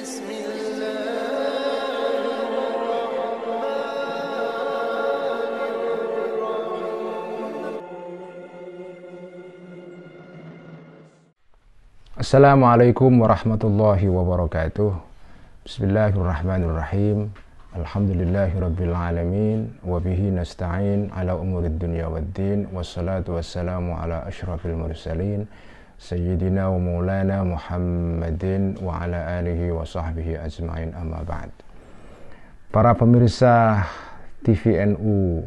بسم الله Assalamualaikum warahmatullahi wabarakatuh. Bismillahirrahmanirrahim. Alhamdulillahirabbil alamin wa bihi nasta'in ala umurid dunya waddin wassalatu wassalamu ala asyrafil mursalin sayyidina wa maulana Muhammadin wa ala alihi wa sahbihi ajma'in, amma ba'd. Para pemirsa TVNU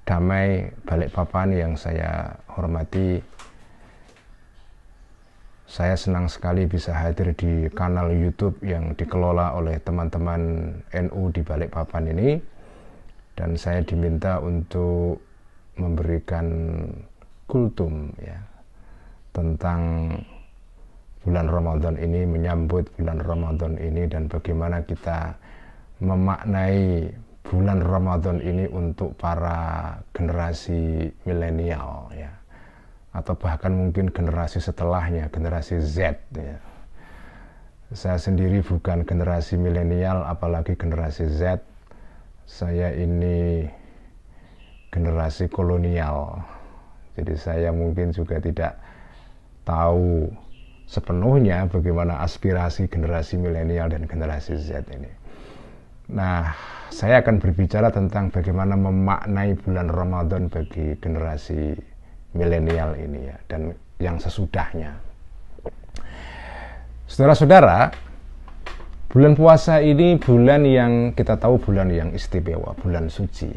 Damai Balikpapan yang saya hormati, saya senang sekali bisa hadir di kanal YouTube yang dikelola oleh teman-teman NU di Balikpapan ini, dan saya diminta untuk memberikan kultum ya tentang bulan Ramadan ini, menyambut bulan Ramadan ini, dan bagaimana kita memaknai bulan Ramadan ini untuk para generasi milenial ya, atau bahkan mungkin generasi setelahnya, generasi Z ya. Saya sendiri bukan generasi milenial, apalagi generasi Z. Saya ini generasi kolonial. Jadi saya mungkin juga tidak tahu sepenuhnya bagaimana aspirasi generasi milenial dan generasi Z ini. Nah, saya akan berbicara tentang bagaimana memaknai bulan Ramadan bagi generasi milenial ini ya, dan yang sesudahnya. Saudara-saudara, bulan puasa ini bulan yang kita tahu bulan yang istimewa, bulan suci.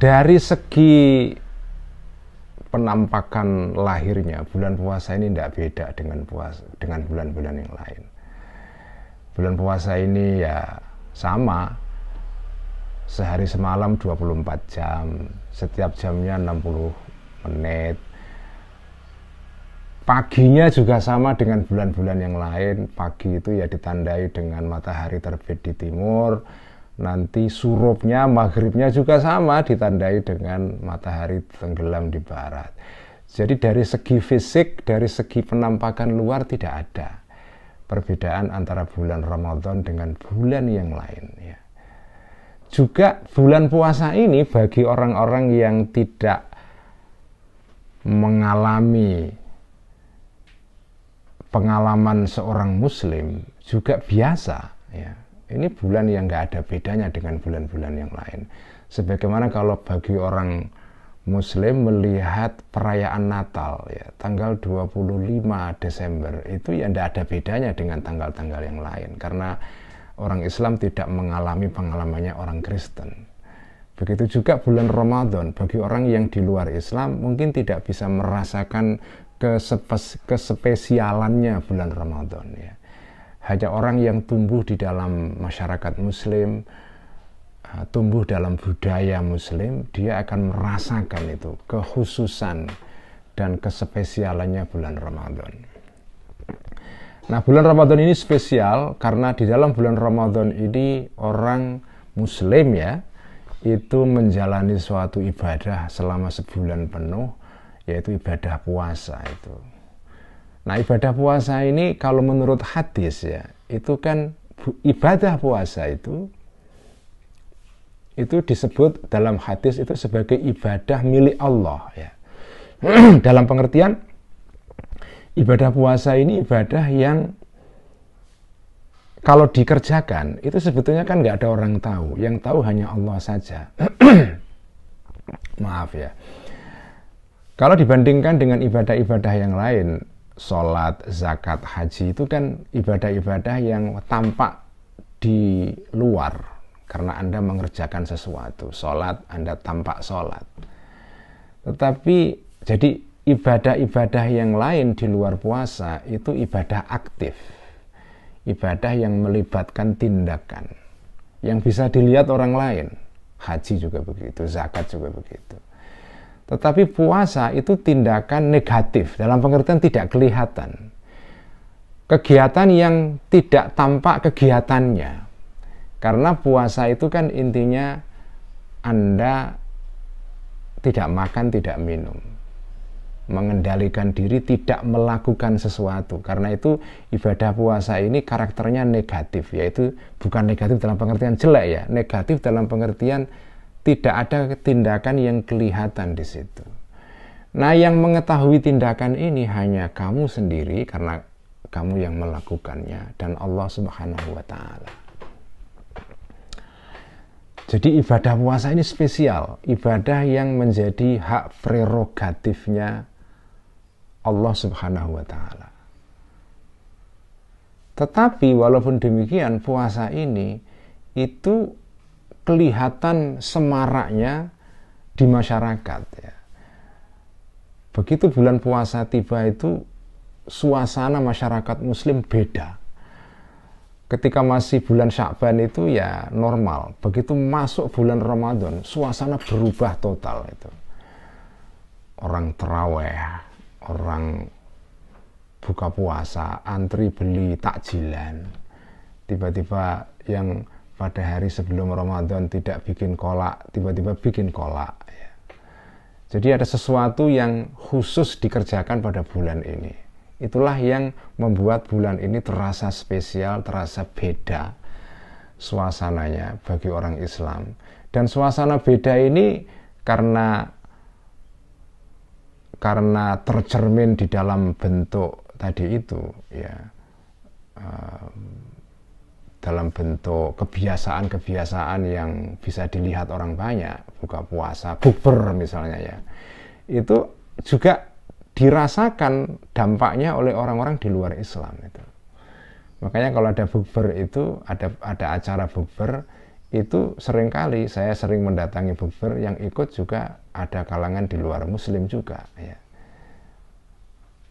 Dari segi penampakan lahirnya, bulan puasa ini tidak beda dengan bulan-bulan yang lain. Bulan puasa ini ya sama, sehari semalam 24 jam, setiap jamnya 60 menit. Paginya juga sama dengan bulan-bulan yang lain. Pagi itu ya ditandai dengan matahari terbit di timur. Nanti surupnya, maghribnya juga sama, ditandai dengan matahari tenggelam di barat. Jadi dari segi fisik, dari segi penampakan luar tidak ada perbedaan antara bulan Ramadan dengan bulan yang lain ya. Juga bulan puasa ini bagi orang-orang yang tidak mengalami pengalaman seorang muslim juga biasa ya. Ini bulan yang nggak ada bedanya dengan bulan-bulan yang lain. Sebagaimana kalau bagi orang muslim melihat perayaan Natal ya, tanggal 25 Desember itu ya nggak ada bedanya dengan tanggal-tanggal yang lain, karena orang Islam tidak mengalami pengalamannya orang Kristen. Begitu juga bulan Ramadan, bagi orang yang di luar Islam mungkin tidak bisa merasakan kespesialannya bulan Ramadan ya. Hanya orang yang tumbuh di dalam masyarakat Muslim, tumbuh dalam budaya Muslim, dia akan merasakan itu kekhususan dan kespesialannya bulan Ramadan. Nah, bulan Ramadan ini spesial karena di dalam bulan Ramadan ini orang Muslim ya, itu menjalani suatu ibadah selama sebulan penuh, yaitu ibadah puasa itu. Nah, ibadah puasa ini kalau menurut hadis ya, itu kan ibadah puasa itu disebut dalam hadis itu sebagai ibadah milik Allah ya. Dalam pengertian ibadah puasa ini ibadah yang kalau dikerjakan itu sebetulnya kan nggak ada orang tahu, yang tahu hanya Allah saja. Maaf ya. Kalau dibandingkan dengan ibadah-ibadah yang lain, sholat, zakat, haji itu kan ibadah-ibadah yang tampak di luar karena Anda mengerjakan sesuatu. Sholat, Anda tampak sholat. Tetapi jadi ibadah-ibadah yang lain di luar puasa itu ibadah aktif, ibadah yang melibatkan tindakan yang bisa dilihat orang lain. Haji juga begitu, zakat juga begitu. Tetapi puasa itu tindakan negatif, dalam pengertian tidak kelihatan, kegiatan yang tidak tampak kegiatannya. Karena puasa itu kan intinya Anda tidak makan, tidak minum. mengendalikan diri tidak melakukan sesuatu. Karena itu ibadah puasa ini karakternya negatif, yaitu bukan negatif dalam pengertian jelek ya, negatif dalam pengertian tidak ada tindakan yang kelihatan di situ. Nah, yang mengetahui tindakan ini hanya kamu sendiri karena kamu yang melakukannya dan Allah Subhanahu wa taala. Jadi ibadah puasa ini spesial, ibadah yang menjadi hak prerogatifnya Allah Subhanahu wa taala. Tetapi walaupun demikian, puasa ini itu kelihatan semaraknya di masyarakat ya. Begitu bulan puasa tiba itu suasana masyarakat muslim beda. Ketika masih bulan Sya'ban itu ya normal. Begitu masuk bulan Ramadan, suasana berubah total itu. Orang terawih, orang buka puasa, antri beli takjilan. Tiba-tiba yang pada hari sebelum Ramadan tidak bikin kolak, tiba-tiba bikin kolak. Ya. Jadi ada sesuatu yang khusus dikerjakan pada bulan ini. Itulah yang membuat bulan ini terasa spesial, terasa beda suasananya bagi orang Islam. Dan suasana beda ini karena tercermin di dalam bentuk tadi itu, ya, dalam bentuk kebiasaan-kebiasaan yang bisa dilihat orang banyak, buka puasa, bukber misalnya ya, itu juga dirasakan dampaknya oleh orang-orang di luar Islam itu. Makanya kalau ada bukber itu, ada acara bukber itu seringkali saya sering mendatangi bukber yang ikut juga ada kalangan di luar Muslim juga. Ya.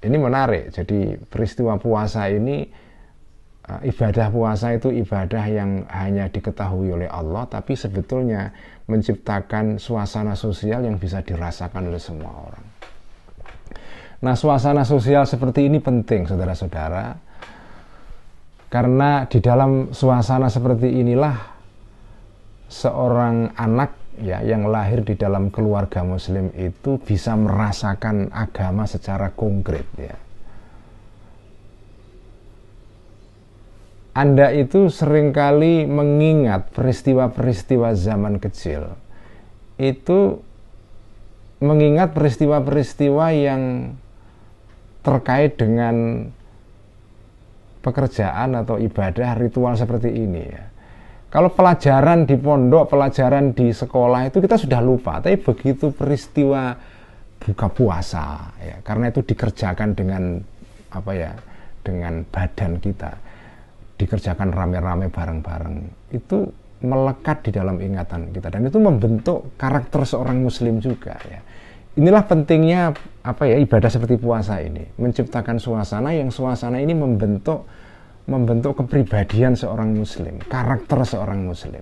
Ini menarik. Jadi peristiwa puasa ini, ibadah puasa itu ibadah yang hanya diketahui oleh Allah, tapi sebetulnya menciptakan suasana sosial yang bisa dirasakan oleh semua orang. Nah, suasana sosial seperti ini penting, saudara-saudara, karena di dalam suasana seperti inilah seorang anak ya yang lahir di dalam keluarga Muslim itu bisa merasakan agama secara konkret ya. Anda itu seringkali mengingat peristiwa-peristiwa zaman kecil, itu mengingat peristiwa-peristiwa yang terkait dengan pekerjaan atau ibadah ritual seperti ini ya. Kalau pelajaran di pondok, pelajaran di sekolah itu kita sudah lupa, tapi begitu peristiwa buka puasa ya, karena itu dikerjakan dengan apa ya, dengan badan kita, dikerjakan rame-rame bareng-bareng, itu melekat di dalam ingatan kita dan itu membentuk karakter seorang muslim juga ya. Inilah pentingnya apa ya, ibadah seperti puasa ini, menciptakan suasana yang suasana ini membentuk kepribadian seorang muslim, karakter seorang muslim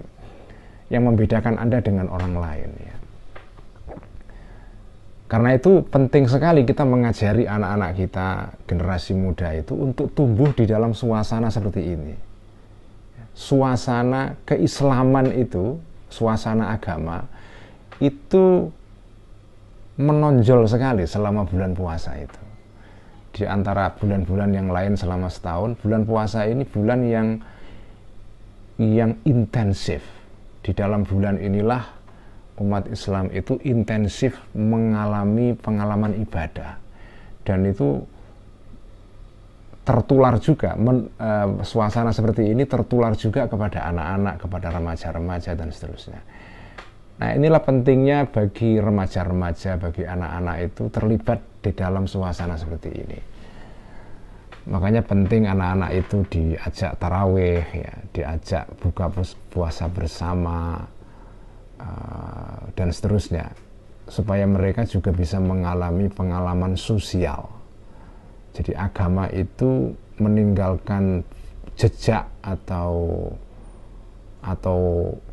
yang membedakan Anda dengan orang lain ya. Karena itu penting sekali kita mengajari anak-anak kita, generasi muda itu untuk tumbuh di dalam suasana seperti ini. Suasana keislaman itu, suasana agama itu menonjol sekali selama bulan puasa itu. Di antara bulan-bulan yang lain selama setahun, bulan puasa ini bulan yang intensif. Di dalam bulan inilah umat Islam itu intensif mengalami pengalaman ibadah. Dan itu tertular juga, suasana seperti ini tertular juga kepada anak-anak, kepada remaja-remaja dan seterusnya. Nah, inilah pentingnya bagi remaja-remaja, bagi anak-anak itu terlibat di dalam suasana seperti ini. Makanya penting anak-anak itu diajak tarawih, ya, diajak buka puasa bersama, dan seterusnya, supaya mereka juga bisa mengalami pengalaman sosial. Jadi agama itu meninggalkan jejak atau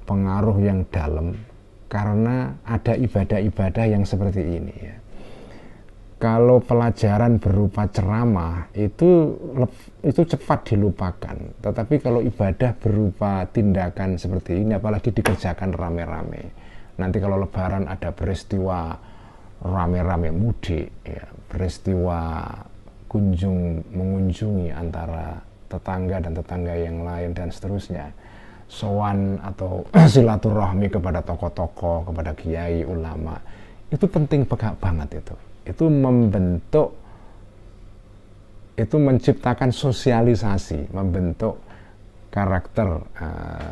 pengaruh yang dalam karena ada ibadah-ibadah yang seperti ini ya. Kalau pelajaran berupa ceramah itu cepat dilupakan, tetapi kalau ibadah berupa tindakan seperti ini, apalagi dikerjakan rame-rame, nanti kalau lebaran ada peristiwa rame-rame mudik, ya, peristiwa mengunjungi antara tetangga dan tetangga yang lain dan seterusnya, sowan atau silaturahmi kepada tokoh-tokoh, kepada kiai, ulama, itu penting banget itu membentuk, itu menciptakan sosialisasi, membentuk karakter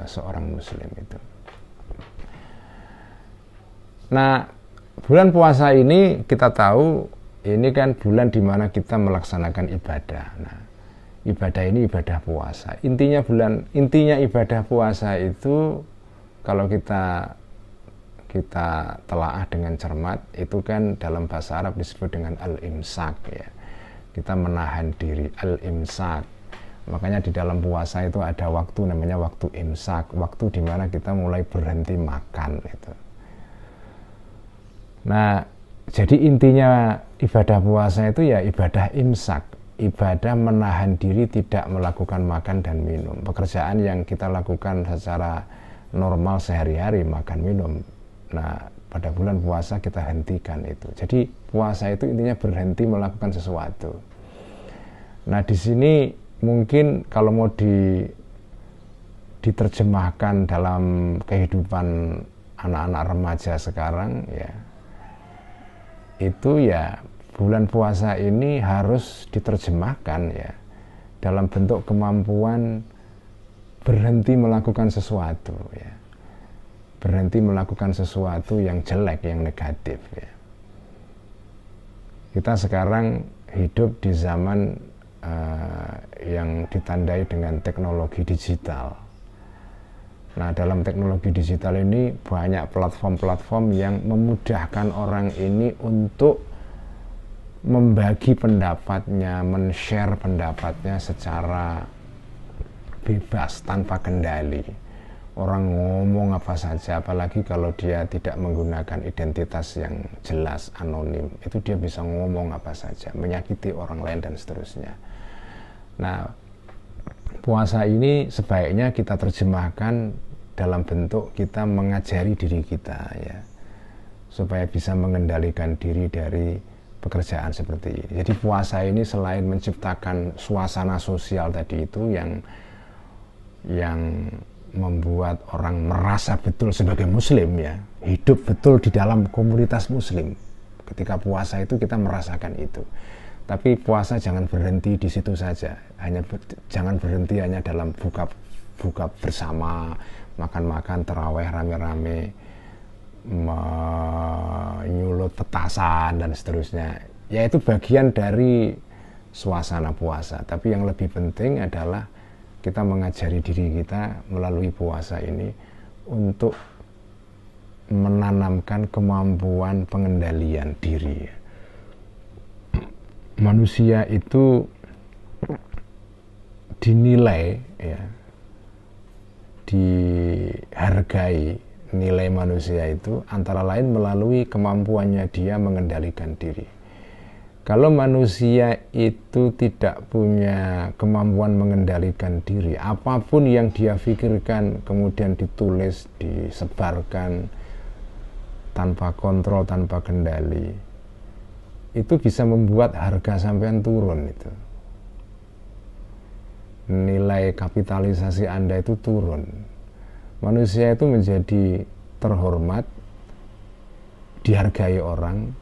seorang muslim itu. Nah, bulan puasa ini kita tahu ini kan bulan dimana kita melaksanakan ibadah. Nah, ibadah ini ibadah puasa. Intinya ibadah puasa itu kalau kita telaah dengan cermat, itu kan dalam bahasa Arab disebut dengan al-imsak, ya. Kita menahan diri, al-imsak. Makanya di dalam puasa itu ada waktu namanya waktu imsak, waktu dimana kita mulai berhenti makan itu. Nah, jadi intinya ibadah puasa itu ya ibadah imsak, ibadah menahan diri tidak melakukan makan dan minum. Pekerjaan yang kita lakukan secara normal sehari-hari, makan minum. Nah, pada bulan puasa kita hentikan itu. Jadi puasa itu intinya berhenti melakukan sesuatu. Nah, di sini mungkin kalau mau diterjemahkan dalam kehidupan anak-anak remaja sekarang, ya, itu ya bulan puasa ini harus diterjemahkan ya dalam bentuk kemampuan berhenti melakukan sesuatu, ya, berhenti melakukan sesuatu yang jelek, yang negatif, ya. Kita sekarang hidup di zaman yang ditandai dengan teknologi digital. Nah, dalam teknologi digital ini banyak platform-platform yang memudahkan orang ini untuk membagi pendapatnya, men-share pendapatnya secara bebas, tanpa kendali. Orang ngomong apa saja, apalagi kalau dia tidak menggunakan identitas yang jelas, anonim, itu dia bisa ngomong apa saja, menyakiti orang lain dan seterusnya. Nah, puasa ini sebaiknya kita terjemahkan dalam bentuk kita mengajari diri kita, ya, supaya bisa mengendalikan diri dari pekerjaan seperti ini. Jadi puasa ini selain menciptakan suasana sosial tadi itu yang membuat orang merasa betul sebagai muslim, ya, hidup betul di dalam komunitas muslim. Ketika puasa itu kita merasakan itu. Tapi puasa jangan berhenti di situ saja. Jangan berhenti hanya dalam buka bersama, makan-makan, terawih rame-rame, menyulut petasan dan seterusnya. Ya, itu bagian dari suasana puasa. Tapi yang lebih penting adalah kita mengajari diri kita melalui puasa ini untuk menanamkan kemampuan pengendalian diri. Manusia itu dinilai, ya, dihargai, nilai manusia itu antara lain melalui kemampuannya dia mengendalikan diri. Kalau manusia itu tidak punya kemampuan mengendalikan diri, apapun yang dia pikirkan kemudian ditulis, disebarkan tanpa kontrol, tanpa kendali, itu bisa membuat harga sampean turun itu. Nilai kapitalisasi Anda itu turun. Manusia itu menjadi terhormat, dihargai orang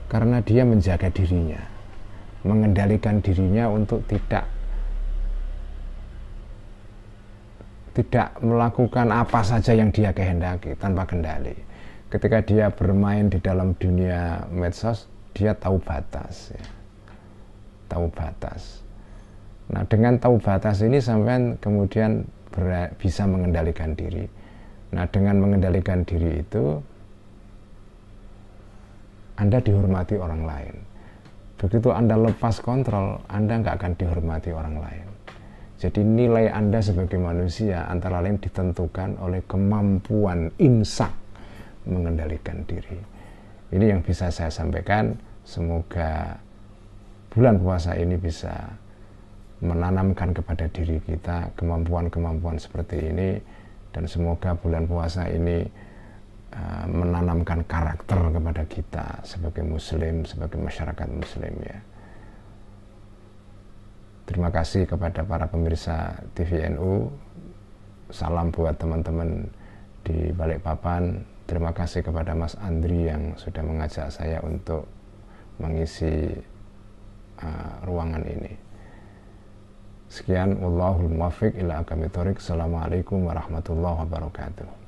karena dia menjaga dirinya, mengendalikan dirinya untuk tidak melakukan apa saja yang dia kehendaki tanpa kendali. Ketika dia bermain di dalam dunia medsos, dia tahu batas, ya. Tahu batas. Nah, dengan tahu batas ini sampean kemudian bisa mengendalikan diri. Nah, dengan mengendalikan diri itu Anda dihormati orang lain. Begitu Anda lepas kontrol, Anda nggak akan dihormati orang lain. Jadi nilai Anda sebagai manusia antara lain ditentukan oleh kemampuan imsak mengendalikan diri. Ini yang bisa saya sampaikan. Semoga bulan puasa ini bisa menanamkan kepada diri kita kemampuan-kemampuan seperti ini, dan semoga bulan puasa ini menanamkan karakter kepada kita sebagai muslim, sebagai masyarakat muslim ya. Terima kasih kepada para pemirsa TVNU. Salam buat teman-teman di Balikpapan. Terima kasih kepada Mas Andri yang sudah mengajak saya untuk mengisi ruangan ini. Sekian, wallahul muwaffiq ila aqwamit thoriq. Assalamualaikum warahmatullahi wabarakatuh.